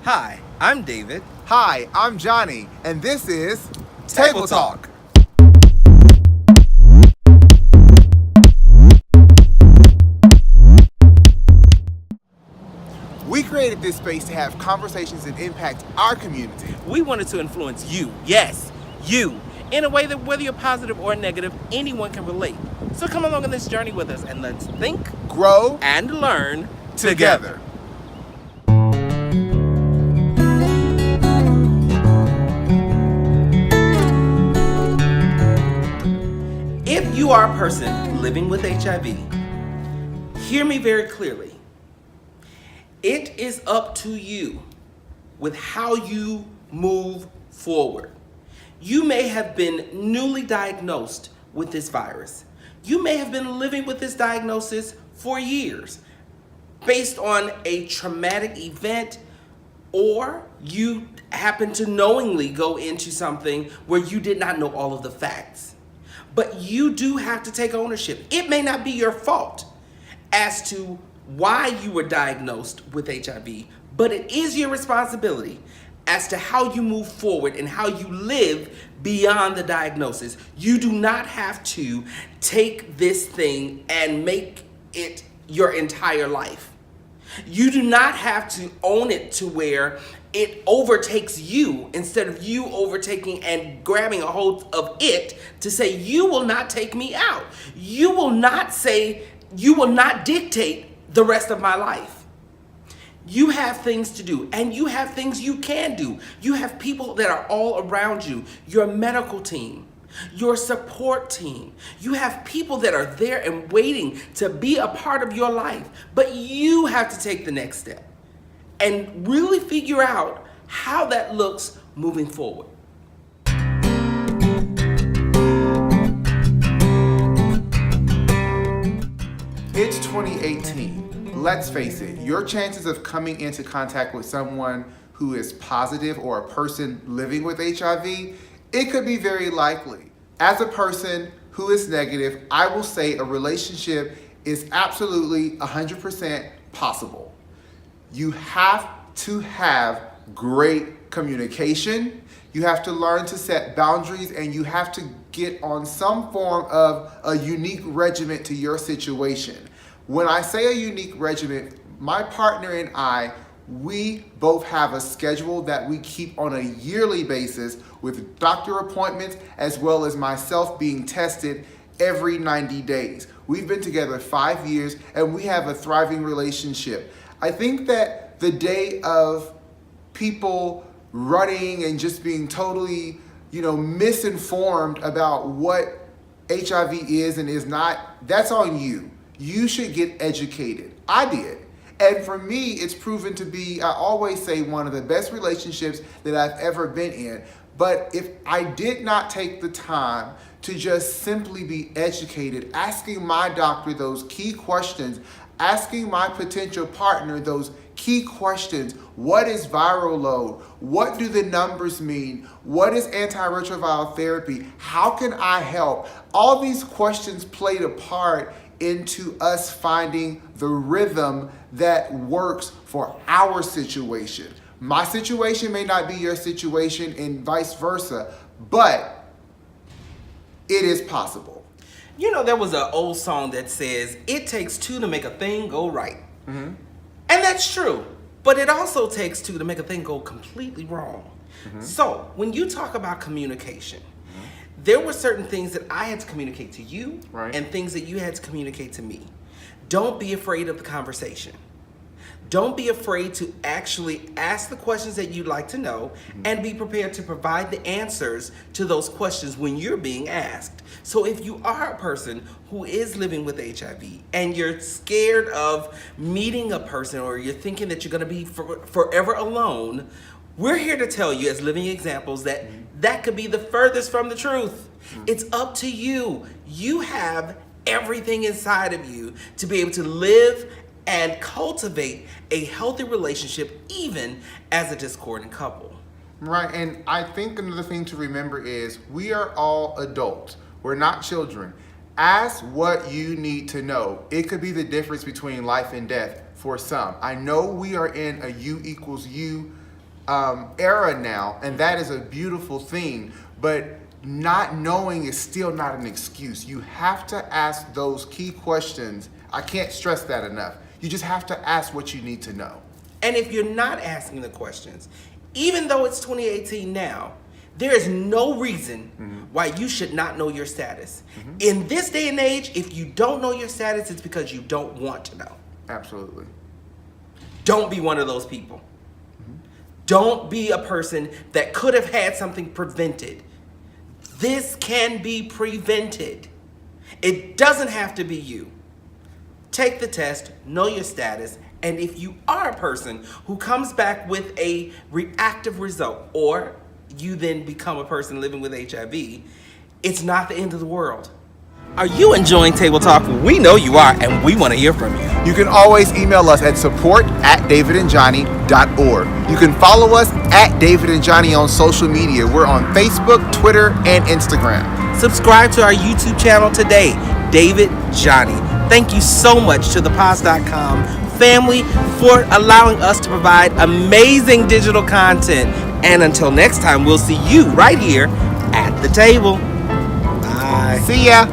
Hi, I'm David. Hi, I'm Johnny, and this is Table Table Talk. We created this space to have conversations that impact our community. We wanted to influence you, yes, you, in a way that whether you're positive or negative, anyone can relate. So come along on this journey with us and let's think, Grow and learn together. If you are a person living with HIV, hear me very clearly. It is up to you with how you move forward. You may have been newly diagnosed with this virus. You may have been living with this diagnosis for years based on a traumatic event, or you happen to knowingly go into something where you did not know all of the facts. But you do have to take ownership. It may not be your fault as to why you were diagnosed with HIV, but it is your responsibility as to how you move forward and how you live beyond the diagnosis. You do not have to take this thing and make it your entire life. You do not have to own it to where it overtakes you instead of you overtaking and grabbing a hold of it to say, you will not take me out. You will not dictate the rest of my life. You have things to do, and you have things you can do. You have people that are all around you, your medical team, your support team. You have people that are there and waiting to be a part of your life, but you have to take the next step and really figure out how that looks moving forward. It's 2018. Let's face it, your chances of coming into contact with someone who is positive or a person living with HIV, it could be very likely. As a person who is negative, I will say a relationship is absolutely 100% possible. You have to have great communication. You have to learn to set boundaries, and you have to get on some form of a unique regimen to your situation. When I say a unique regimen, my partner and I, we both have a schedule that we keep on a yearly basis with doctor appointments, as well as myself being tested every 90 days. We've been together 5 years, and we have a thriving relationship. I think that the day of people running and just being totally, misinformed about what HIV is and is not, that's on you. You should get educated. I did. And for me, it's proven to be, I always say, one of the best relationships that I've ever been in. But if I did not take the time to just simply be educated, asking my doctor those key questions, asking my potential partner those key questions: what is viral load? What do the numbers mean? What is antiretroviral therapy? How can I help? All these questions played a part into us finding the rhythm that works for our situation. My situation may not be your situation and vice versa, but it is possible. There was an old song that says, it takes two to make a thing go right. Mm-hmm. And that's true, but it also takes two to make a thing go completely wrong. Mm-hmm. So when you talk about communication, there were certain things that I had to communicate to you, right, and things that you had to communicate to me. Don't be afraid of the conversation. Don't be afraid to actually ask the questions that you'd like to know, and be prepared to provide the answers to those questions when you're being asked. So if you are a person who is living with HIV and you're scared of meeting a person, or you're thinking that you're going to be forever alone, we're here to tell you as living examples that that could be the furthest from the truth. It's up to you. You have everything inside of you to be able to live and cultivate a healthy relationship, even as a discordant couple. Right, and I think another thing to remember is we are all adults. We're not children. Ask what you need to know. It could be the difference between life and death for some. I know we are in a U equals U era now, and that is a beautiful thing. But not knowing is still not an excuse. You have to ask those key questions. I can't stress that enough. You just have to ask what you need to know. And if you're not asking the questions, even though it's 2018 now, there is no reason why you should not know your status. In this day and age, if you don't know your status, it's because you don't want to know. Absolutely. Don't be one of those people. Don't be a person that could have had something prevented. This can be prevented. It doesn't have to be you. Take the test, know your status, and if you are a person who comes back with a reactive result, or you then become a person living with HIV, it's not the end of the world. Are you enjoying Table Talk? We know you are, and we want to hear from you. You can always email us at support@davidandjohnny.org. You can follow us at David and Johnny on social media. We're on Facebook, Twitter, and Instagram. Subscribe to our YouTube channel today, David Johnny. Thank you so much to the Paz.com family for allowing us to provide amazing digital content. And until next time, we'll see you right here at the table. Bye. See ya.